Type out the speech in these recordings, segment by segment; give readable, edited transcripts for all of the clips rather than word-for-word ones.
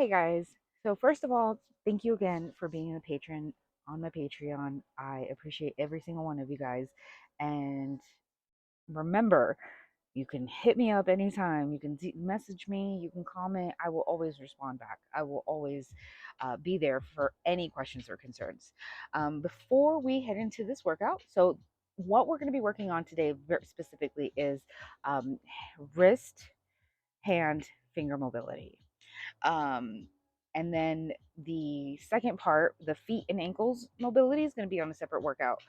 Hey guys. So first of all, thank you again for being a patron on my Patreon. I appreciate every single one of you guys. And remember, you can hit me up anytime. You can message me. You can comment. I will always respond back. I will always be there for any questions or concerns. Before we head into this workout, so what we're going to be working on today, very specifically, is um, wrist, hand, finger mobility. Um, and then the second part, the feet and ankles mobility, is going to be on a separate workout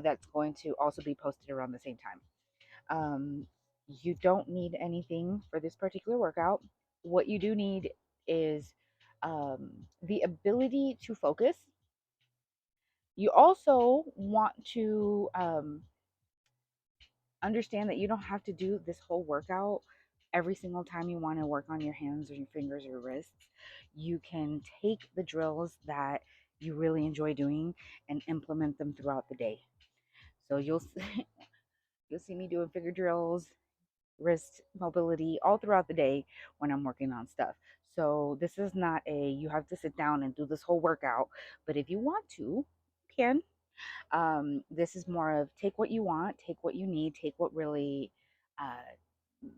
that's going to also be posted around the same time. You don't need anything for this particular workout. What you do need is the ability to focus. You also want to understand that you don't have to do this whole workout every single time you want to work on your hands or your fingers or wrists. You can take the drills that you really enjoy doing and implement them throughout the day. So you'll see me doing finger drills, wrist mobility all throughout the day when I'm working on stuff. So this is not a you have to sit down and do this whole workout, but if you want to, you can. This is more of take what you want, take what you need, take what really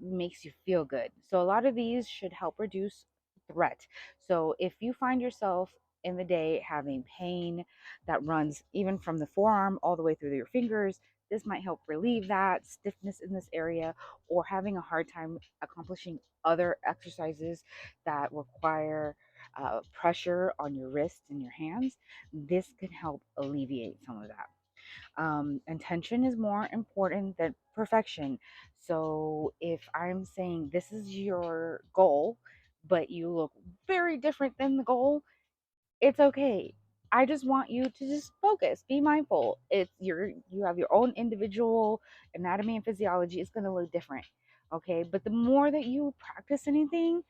makes you feel good. So a lot of these should help reduce threat. So if you find yourself in the day having pain that runs even from the forearm all the way through your fingers, this might help relieve that stiffness in this area, or having a hard time accomplishing other exercises that require pressure on your wrists and your hands. This can help alleviate some of that. Intention is more important than perfection. So if I'm saying this is your goal, but you look very different than the goal, it's okay. I just want you to just focus, be mindful. You have your own individual anatomy and physiology. It's going to look different. Okay, but the more that you practice anything,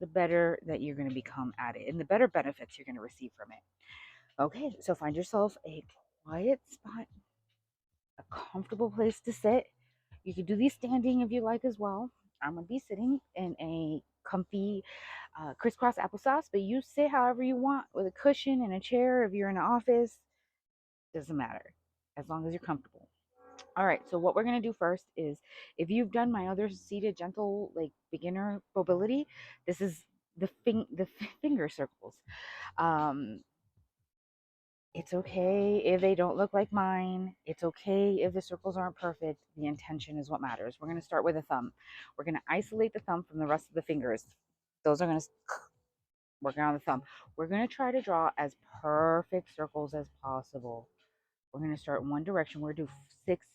the better that you're going to become at it and the better benefits you're going to receive from it. Okay, so find yourself a quiet spot, a comfortable place to sit. You could do these standing if you like as well. I'm gonna be sitting in a comfy crisscross applesauce, but you sit however you want with a cushion and a chair. If you're in an office, doesn't matter as long as you're comfortable. All right, so what we're gonna do first is, if you've done my other seated gentle like beginner mobility, this is the finger circles. Um, it's okay if they don't look like mine. It's okay if the circles aren't perfect. The intention is what matters. We're going to start with a thumb. We're going to isolate the thumb from the rest of the fingers. Those are going to work on the thumb. We're going to try to draw as perfect circles as possible. We're going to start in one direction. We're going to do six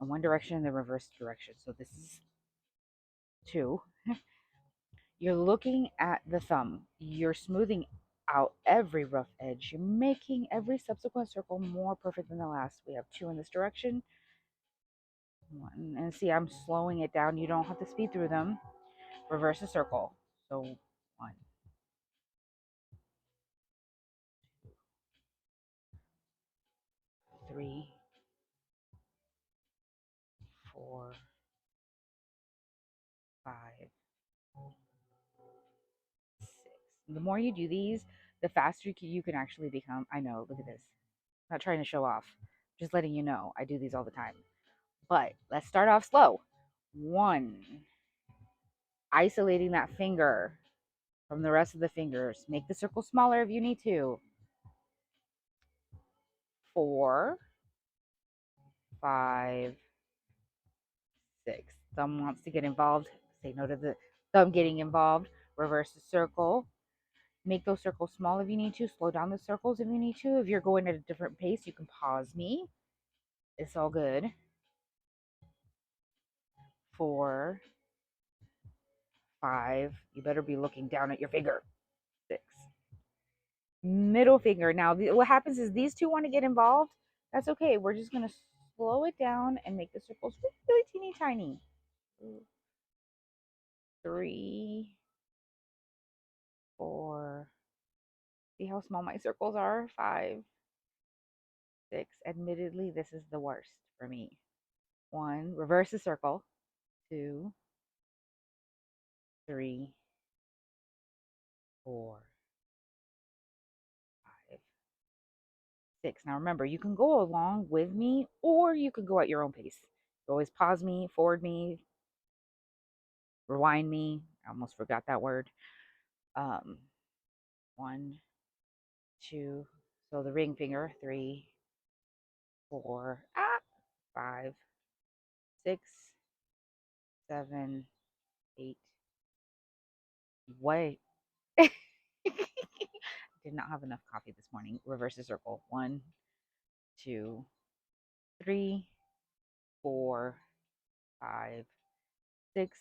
in one direction and the reverse direction. So this is two. You're looking at the thumb. You're smoothing out every rough edge. You're making every subsequent circle more perfect than the last. We have two in this direction. One. And see, I'm slowing it down. You don't have to speed through them. Reverse a circle. So one, three, four, five, six. The more you do these, the faster you can actually become. I know, look at this. I'm not trying to show off. Just letting you know. I do these all the time. But let's start off slow. One, isolating that finger from the rest of the fingers. Make the circle smaller if you need to. Four, five, six. Thumb wants to get involved. Say no to the thumb getting involved. Reverse the circle. Make those circles small if you need to. Slow down the circles if you need to. If you're going at a different pace, you can pause me. It's all good. Four, five. You better be looking down at your finger. Six. Middle finger. Now, what happens is these two want to get involved. That's okay. We're just going to slow it down and make the circles really teeny tiny. Two, three, four. See how small my circles are? Five, six. Admittedly, this is the worst for me. One, reverse the circle. Two, three, 4, 5, 6. Now remember, you can go along with me or you can go at your own pace. You always pause me, forward me, rewind me. I almost forgot that word. Um, 1, 2. So the ring finger, 3, 4, 5, 6, 7, 8. Wait. Did not have enough coffee this morning. Reverse the circle. 1, 2, 3, 4, 5, 6.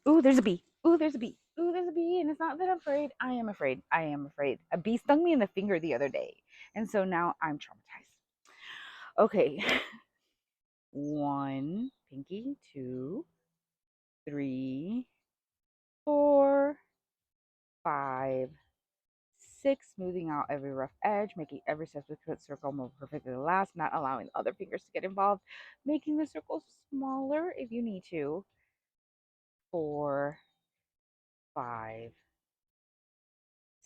Ooh, there's a bee. Ooh, there's a bee. Ooh, there's a bee. And it's not that I'm afraid. I am afraid. I am afraid. A bee stung me in the finger the other day. And so now I'm traumatized. Okay. 1, pinky, 2, 3, 4, 5, 6, smoothing out every rough edge, making every subsequent circle more perfectly last, not allowing other fingers to get involved, making the circles smaller if you need to. 4, 5,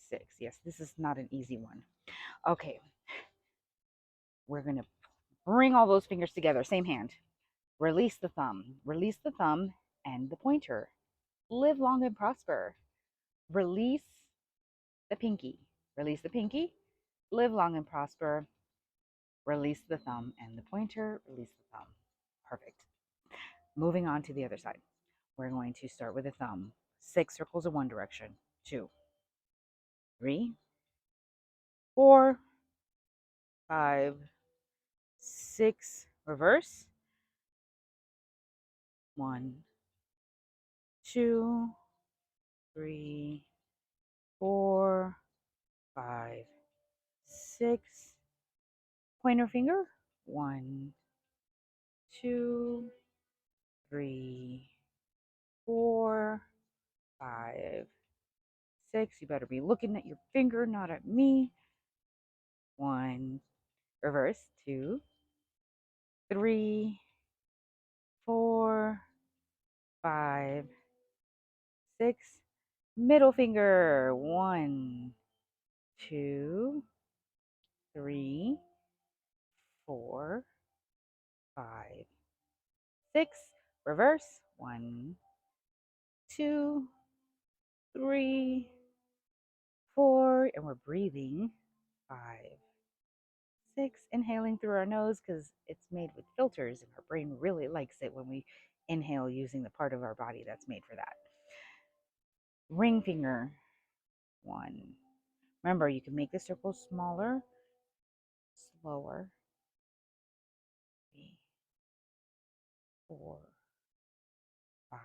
6. Yes, this is not an easy one. Okay, we're going to bring all those fingers together, same hand. Release the thumb. Release the thumb and the pointer. Live long and prosper. Release the pinky. Release the pinky. Live long and prosper. Release the thumb and the pointer. Release the thumb. Perfect. Moving on to the other side. We're going to start with the thumb. 6 circles in one direction. 2, 3, 4, 5, 6. Reverse. 1, 2, 3, 4, 5, 6. Pointer finger. 1, 2, 3, 4, 5, 6. You better be looking at your finger, not at me. 1. Reverse. 2, 3, 4, 5, 6. Middle finger. 1, 2, 3, 4, 5, 6. Reverse. 1, 2, 3, 4. And we're breathing. 5, 6. Inhaling through our nose because it's made with filters and our brain really likes it when we inhale using the part of our body that's made for that. Ring finger. 1. Remember, you can make the circle smaller, slower. 3, 4, 5,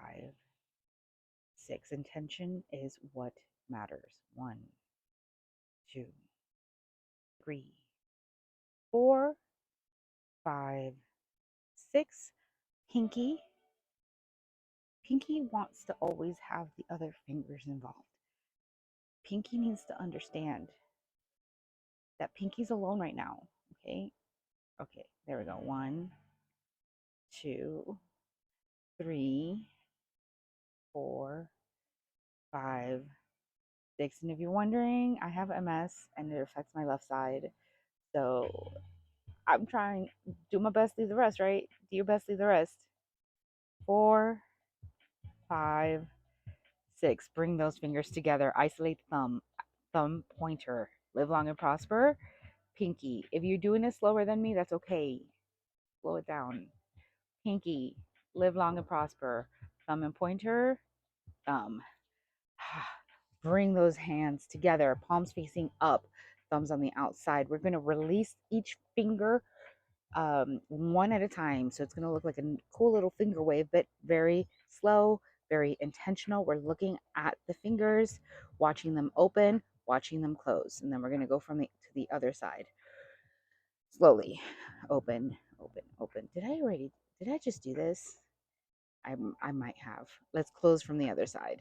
6. Intention is what matters. 1, 2, 3, 4, 5, 6. Pinky. Pinky wants to always have the other fingers involved. Pinky needs to understand that Pinky's alone right now. Okay. Okay. There we go. 1, 2, 3, 4, 5, 6. And if you're wondering, I have MS and it affects my left side. So I'm trying, do my best, leave the rest, right? Do your best, leave the rest. 4, 5, 6. Bring those fingers together. Isolate thumb, pointer. Live long and prosper. Pinky. If you're doing it slower than me, that's okay. Slow it down. Pinky. Live long and prosper. Thumb and pointer. Thumb. Bring those hands together. Palms facing up. Thumbs on the outside. We're going to release each finger one at a time. So it's going to look like a cool little finger wave, but very slow, very intentional. We're looking at the fingers, watching them open, watching them close. And then we're going to go from to the other side. Slowly. Open, open, open. Did I just do this? I might have. Let's close from the other side.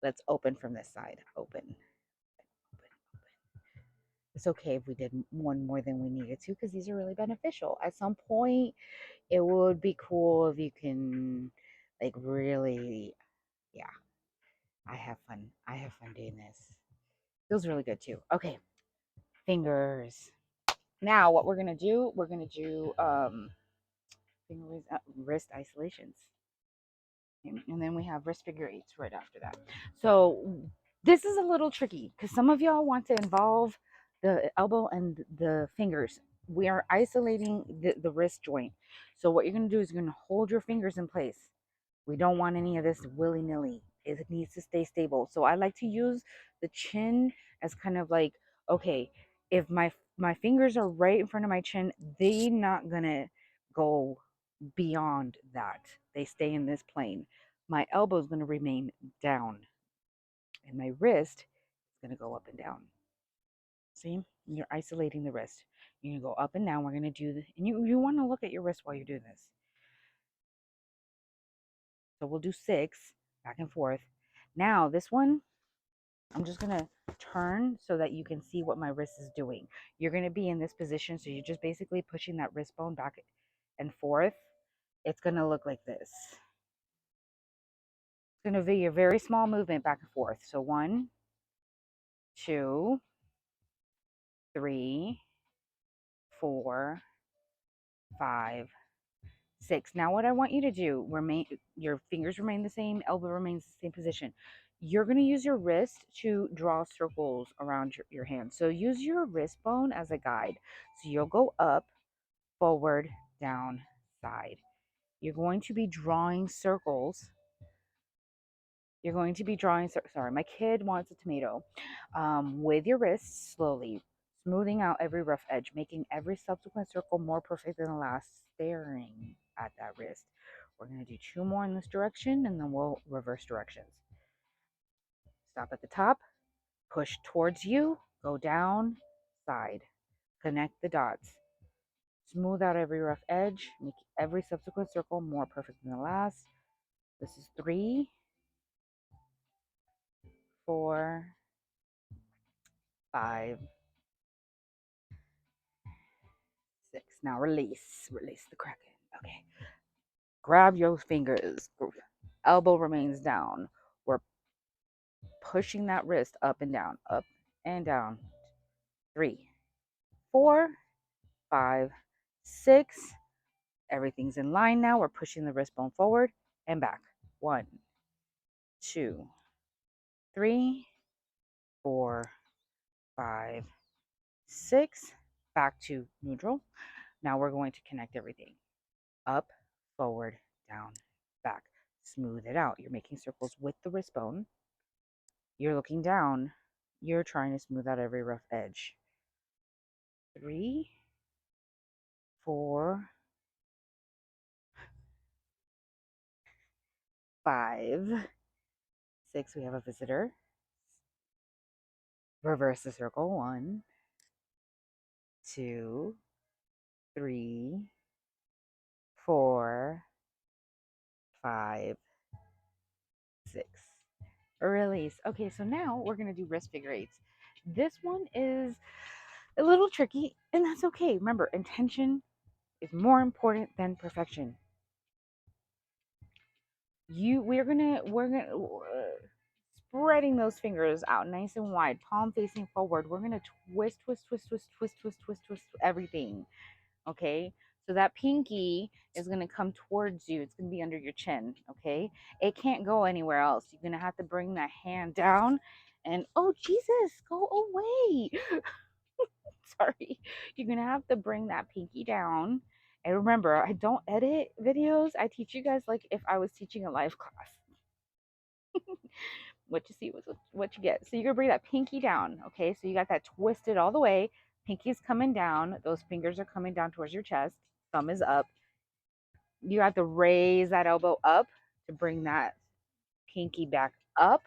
Let's open from this side. Open, open, open. It's okay if we did one more than we needed to because these are really beneficial. At some point, it would be cool if you can Like really, yeah, I have fun. I have fun doing this. Feels really good too. Okay, fingers. Now what we're gonna do finger wrist isolations. And then we have wrist figure eights right after that. So this is a little tricky because some of y'all want to involve the elbow and the fingers. We are isolating the wrist joint. So what you're going to do is you're going to hold your fingers in place. We don't want any of this willy-nilly. It needs to stay stable. So I like to use the chin as kind of like, okay, if my fingers are right in front of my chin, they're not gonna go beyond that. They stay in this plane. My elbow is gonna remain down, and my wrist is gonna go up and down. See, you're isolating the wrist. You're gonna go up and down. We're gonna do the, and you want to look at your wrist while you're doing this. So we'll do 6 back and forth. Now this one, I'm just gonna turn so that you can see what my wrist is doing. You're gonna be in this position, so you're just basically pushing that wrist bone back and forth. It's gonna look like this. It's gonna be a very small movement back and forth. So 1, 2, 3, 4, 5, 6. Now what I want you to do, remain your fingers remain the same, elbow remains the same position. You're going to use your wrist to draw circles around your hand. So use your wrist bone as a guide. So you'll go up, forward, down, side. You're going to be drawing circles. You're going to be drawing, sorry, my kid wants a tomato. With your wrists, slowly smoothing out every rough edge, making every subsequent circle more perfect than the last, staring at that wrist. We're going to do 2 more in this direction, and then we'll reverse directions. Stop at the top, push towards you, go down, side. Connect the dots. Smooth out every rough edge, make every subsequent circle more perfect than the last. This is 3, 4, 5, 6. Now release. Release the kraken. Okay. Grab your fingers. Elbow remains down. We're pushing that wrist up and down, up and down. 3, 4, 5, 6. Everything's in line now. We're pushing the wrist bone forward and back. 1, 2, 3, 4, 5, 6. Back to neutral. Now we're going to connect everything. Up, forward, down, back. Smooth it out. You're making circles with the wrist bone. You're looking down. You're trying to smooth out every rough edge. 3, 4, 5, 6. We have a visitor. Reverse the circle. 1, 2, 3, 4, 5, 6. Release. Okay, so now we're going to do wrist figure eights. This one is a little tricky, and that's okay. Remember, intention is more important than perfection. We're gonna spreading those fingers out nice and wide, palm facing forward. We're gonna twist, twist, twist, twist, twist, twist, twist, twist everything. Okay, so that pinky is gonna come towards you. It's gonna be under your chin. Okay, it can't go anywhere else. You're gonna have to bring that hand down, and oh Jesus, go away. Sorry, you're gonna have to bring that pinky down. And remember, I don't edit videos. I teach you guys like if I was teaching a live class. What you see was what you get. So you're gonna bring that pinky down. Okay, so you got that twisted all the way. Pinky's coming down. Those fingers are coming down towards your chest. Thumb is up. You have to raise that elbow up to bring that pinky back up.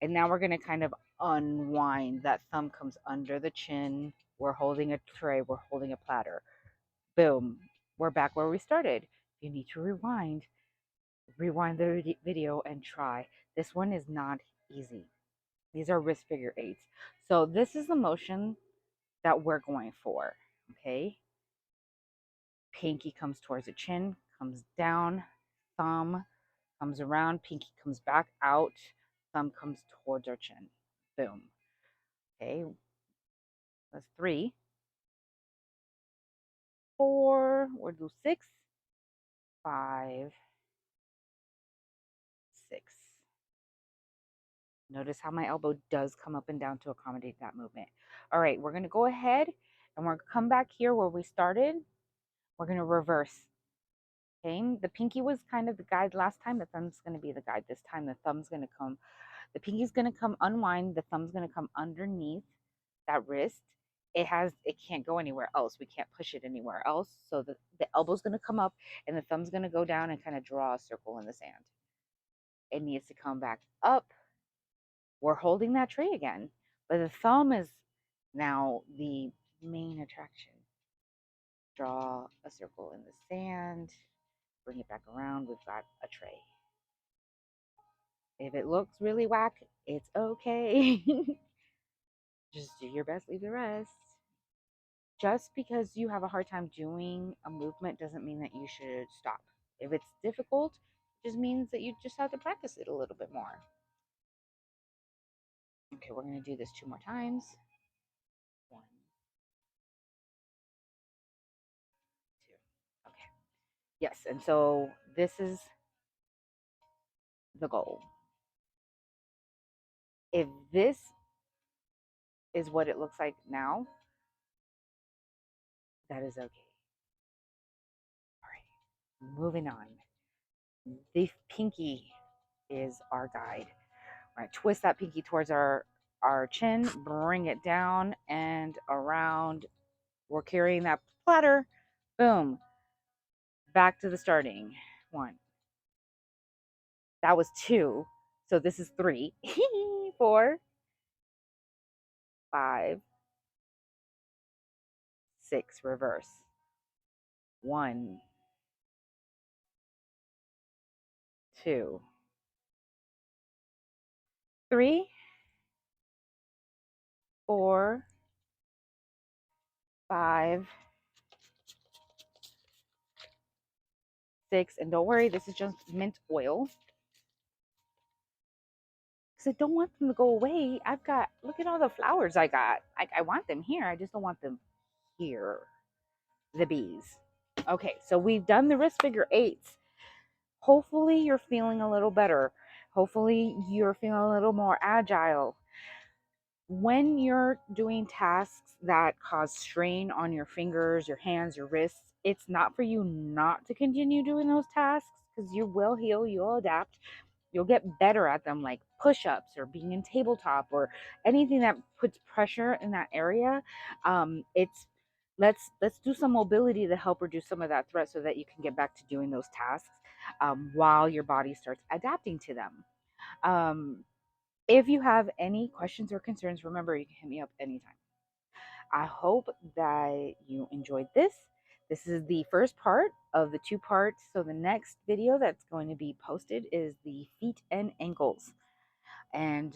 And now we're gonna kind of unwind. That thumb comes under the chin. We're holding a tray. We're holding a platter. Boom. We're back where we started. If you need to rewind the video and try. This one is not easy. These are wrist figure eights. So this is the motion that we're going for. Okay. Pinky comes towards the chin, comes down, thumb comes around, pinky comes back out, thumb comes towards our chin. Boom. Okay, that's 3, 4, we'll do 6, 5, 6. Notice how my elbow does come up and down to accommodate that movement. All right, we're going to go ahead and we're going to come back here where we started. We're going to reverse. Okay, the pinky was kind of the guide last time. The thumb's going to be the guide this time. The thumb's going to come, the pinky's going to come unwind. The thumb's going to come underneath that wrist. It can't go anywhere else. We can't push it anywhere else. So the elbow's going to come up and the thumb's going to go down and kind of draw a circle in the sand. It needs to come back up. We're holding that tray again, but the thumb is now the main attraction. Draw a circle in the sand, bring it back around. We've got a tray. If it looks really whack, it's okay. Just do your best, leave the rest. Just because you have a hard time doing a movement doesn't mean that you should stop. If it's difficult, it just means that you just have to practice it a little bit more. Okay, we're going to do this 2 more times. 1, 2. Okay. Yes, and so this is the goal. If this is what it looks like now, that is okay. All right, moving on. The pinky is our guide. We're going to twist that pinky towards our chin, bring it down and around. We're carrying that platter. Boom. Back to the starting. 1. That was 2. So this is 3. 4, 5, 6. Reverse. 1, 2, 3, 4, 5, 6. And don't worry, this is just mint oil. Because I don't want them to go away. Look at all the flowers I got. I want them here. I just don't want them here. The bees. Okay, so we've done the wrist figure 8s. Hopefully you're feeling a little better. Hopefully you're feeling a little more agile. When you're doing tasks that cause strain on your fingers, your hands, your wrists, it's not for you not to continue doing those tasks because you will heal, you'll adapt, you'll get better at them, like push-ups or being in tabletop or anything that puts pressure in that area. It's let's do some mobility to help reduce some of that threat so that you can get back to doing those tasks while your body starts adapting to them. If you have any questions or concerns, remember you can hit me up anytime. I hope that you enjoyed this. This is the first part of the 2 parts. So the next video that's going to be posted is the feet and ankles. And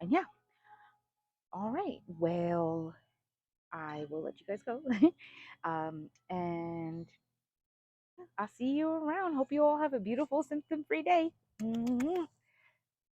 yeah. All right. Well, I will let you guys go. And I'll see you around. Hope you all have a beautiful symptom-free day.